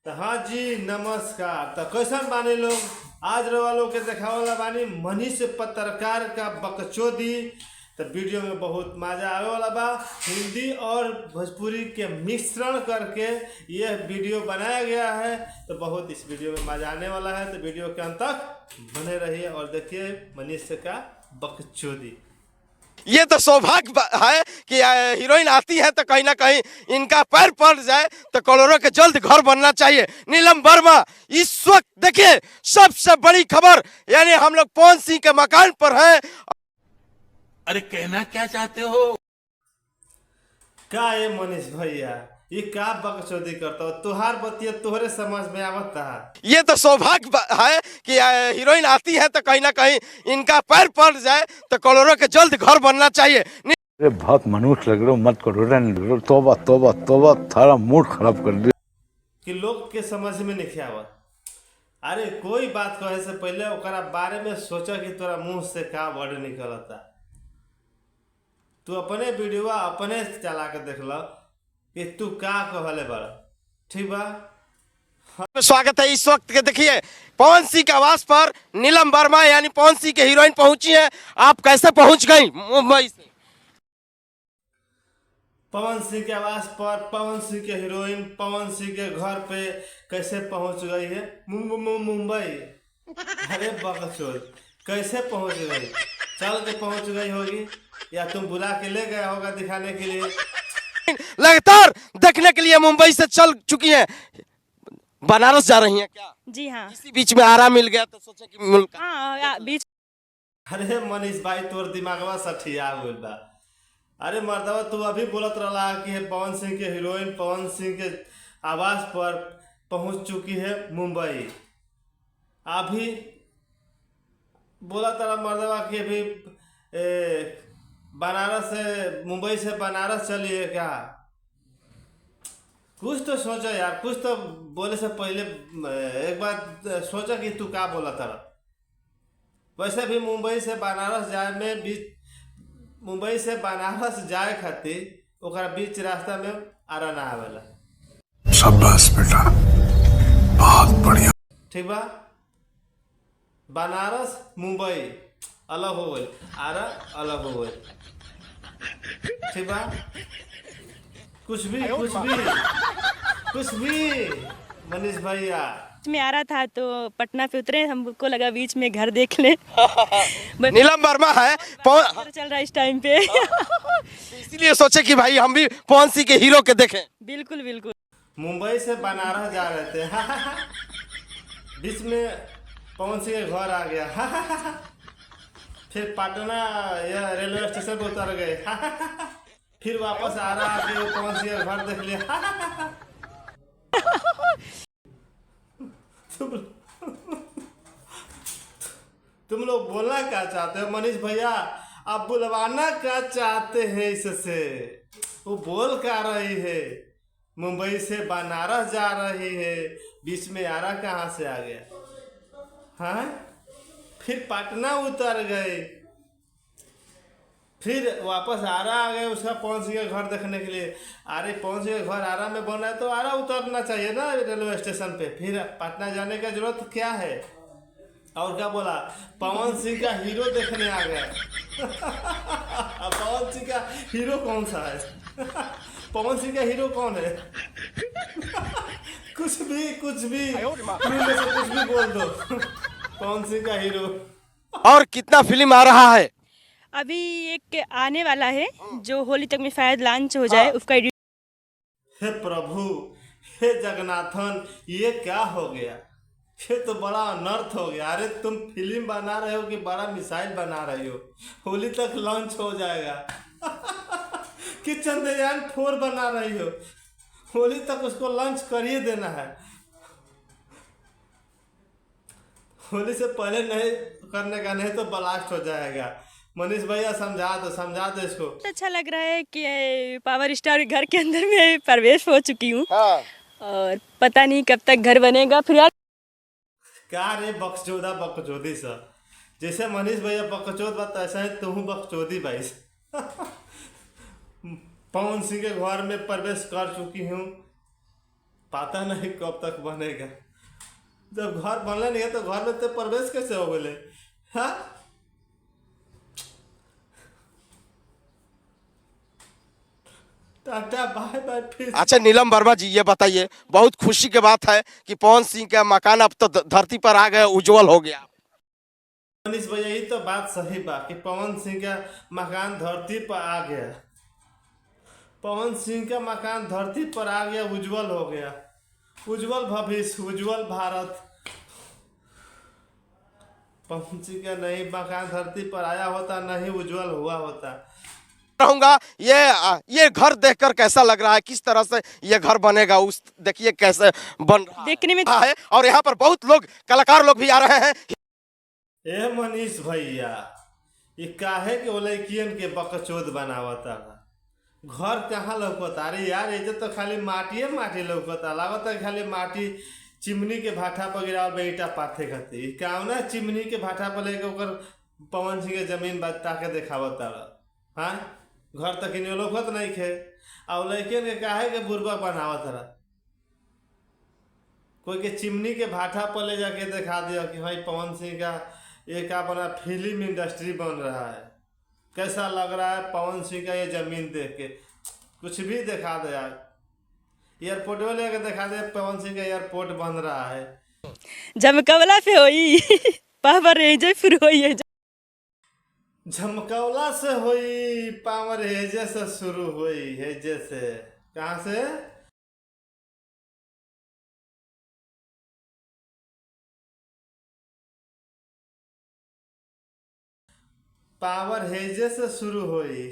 तो हाँ जी नमस्कार। तो कैसन बानी लोग, आज रवा लोग के देखावला बानी मनीष पत्रकार का बकचोदी। तो वीडियो में बहुत मजा आवे वाला बा। हिंदी और भोजपुरी के मिश्रण करके यह वीडियो बनाया गया है। तो बहुत इस वीडियो में मजा आने वाला है। तो वीडियो के अंत तक बने रहिए और देखिए मनीष का बकचोदी। ये तो सौभाग्य है कि हीरोइन आती है तो कहीं ना कहीं इनका पैर पड़ जाए तो करोड़ों के जल्द घर बनना चाहिए। नीलम वर्मा इस वक्त देखिए सबसे बड़ी खबर, यानी हम लोग पवन सिंह के मकान पर हैं। अरे कहना क्या चाहते हो? का ये मनीष भैया ये का बकचोदी करता हो? तुहार बतिया तोहरे समझ में आवता है। ये तो सौभाग्य है कि हीरोइन आती है तो कहीं ना कहीं इनका पैर पड़ जाए तो करोड़ों के जल्द घर बनना चाहिए। अरे बहुत मनुष्य लग रहे हो, मत करो। तोबा तोबा तोबा, थारा मूड खराब कर दिया कि लोग के समझ में नहीं आवत। अरे कोई बात कहे से पहले ओकरा बारे में सोचा कि तोरा मुंह से का वर्ड निकलता। तू अपने वीडियो अपने चला के देख लो कि तू का कहले बड़ा। ठीक बा। स्वागत है इस वक्त के। देखिए पवन सिंह के आवास पर नीलम वर्मा यानी पवन सिंह के हीरोइन पहुंची है। आप कैसे पहुंच गई मुंबई से? पवन सिंह के आवास पर पवन सिंह के हीरोइन पवन सिंह के घर पे कैसे पहुंच गई है? मुंबई। अरे बकचोद कैसे पहुंच गई? चल के पहुंच गई होगी या तुम बुला के ले गया होगा दिखाने के लिए। लगातार देखने के लिए मुंबई से चल चुकी हैं। बनारस जा रही हैं क्या? जी हाँ। इसी बीच में आरा मिल गया तो सोचे कि मुल्क बीच। अरे मनीष भाई तोर दिमागवा सठिया हुई बा। अरे मर्दवा तू अभी बोलत रहा कि पवन सिंह के हीरोइन पवन सिंह के आवास पर पहुंच चुकी है मुंबई। अभी बोला तरह मर्दवा कि अभी बनारस से मुंबई से बनारस चली है क्या? कुछ तो सोचो यार, कुछ तो बोले से पहले एक बार सोचा कि तू क्या बोला था। वैसे भी मुंबई से बनारस जाए में बीच मुंबई से बनारस जाए खातिर ओकरा बीच रास्ता में आरा ना आवेला। शाबाश बेटा, बहुत बढ़िया। ठीक बा। बनारस मुंबई अलग हो गई, आरा अलग हो गई। ठीक बा। कुछ भी मनीष भैया में आ रहा था तो पटना पे उतरे, हमको लगा बीच में घर देख ले। नीलम वर्मा है चल रहा है इस टाइम पे। इसीलिए सोचे कि भाई हम भी पवन सिंह के हीरो के देखें। बिल्कुल बिल्कुल। मुंबई से बनारस जा रहे थे। बीच में पवन सिंह के घर आ गया। फिर पटना या रेलवे स्टेशन पर उतर गए। फिर वापस आ रहा आके पवन सिंह का घर देख लिया। तुम लोग बोलना क्या चाहते हो मनीष भैया? आप बुलवाना क्या चाहते हैं इससे? वो बोल क्या रही है? मुंबई से बनारस जा रही है, बीच में आरा कहाँ से आ गया? हाँ, फिर पटना उतर गए, फिर वापस आरा आ गए उसका पवन सिंह का घर देखने के लिए। अरे पवन सिंह का घर आरा में बना है तो आरा उतरना चाहिए ना रेलवे स्टेशन पे। फिर पटना जाने का जरूरत क्या है? और क्या बोला? पवन सिंह का हीरो देखने आ गया। पवन सिंह का हीरो कौन सा है? पवन सिंह का हीरो कौन है? कुछ भी कुछ भी बोल दो। पवन सिंह का हीरो। और कितना फिल्म आ रहा है? अभी एक आने वाला है जो होली तक में शायद लॉन्च हो जाए। उसका हे प्रभु, हे जगन्नाथन, ये क्या हो गया? ये तो बड़ा अनर्थ हो गया। अरे तुम फिल्म बना रहे हो कि बड़ा मिसाइल बना रहे हो? होली तक लॉन्च हो जाएगा। कि चंद्रयान 4 बना रही हो? होली तक उसको लॉन्च कर ही देना है। होली से पहले नहीं करने का, नहीं तो ब्लास्ट हो जाएगा। मनीष भैया समझा दो इसको। अच्छा लग रहा है कि पावर स्टार के घर के अंदर में प्रवेश हो चुकी हूँ। और पता नहीं कब तक घर बनेगा। फिर यार क्या रे बकचोदी सा, जैसे मनीष भैया बकचोद बात ऐसा है तुम बकचोदी भाई। पवन सिंह के घर में प्रवेश कर चुकी हूँ। पता नहीं कब तक बनेगा। जब घर बनले नहीं है तो घर में तो प्रवेश कैसे हो गए? हाँ, टाटा बाय बाय फिर। अच्छा नीलम वर्मा जी, ये बताइए, बहुत खुशी की बात है कि पवन सिंह का मकान अब तो धरती पर आ गया, उज्जवल हो गया। मनीष भैया, यही तो बात सही बा कि पवन सिंह का मकान धरती पर आ गया। पवन सिंह का मकान धरती पर आ गया, उज्जवल हो गया। उज्जवल भविष्य, उज्जवल भारत। पवन सिंह का नहीं मकान धरती पर आया होता, नहीं उज्जवल हुआ होता। रहूंगा। ये घर देखकर कैसा लग रहा है, किस तरह से ये घर बनेगा, उस देखिए कैसे बन रहा देखने में है। और यहाँ पर बहुत लोग, कलाकार लोग भी आ रहे हैं। ए मनीष भैया, ये काहे के ओलैकियन के बकचोद बनावता? घर कहाँ लौकता? अरे यार, ये तो खाली माटिए माटी लौकता। लागता खाली माटी चिमनी के भाटा पर गिरावल बा ईटा पाथे खातिर। कावना चिमनी के भाटा पर लेके ओकर पवन सिंह के जमीन बता के देखावता। हाँ, घर तक इन लौकत नहीं खे। और लैकियन के काहे के बुर्बक बनावत रहा? कोई के चिमनी के भाटा पर ले जाके दिखा दिया कि भाई पवन सिंह का एक अपना फिल्म इंडस्ट्री बन रहा है। कैसा लग रहा है पवन सिंह का ये जमीन देख के? कुछ भी दिखा दे यार। एयरपोर्ट में लेके दिखा दे पवन सिंह का एयरपोर्ट बन रहा है। जमकवला पे होई पावर रेंज फिर होई है। झमकौला से हुई, पावर हेजे से शुरू हुई। हेजे से कहाँ से? पावर हेजे से शुरू हुई।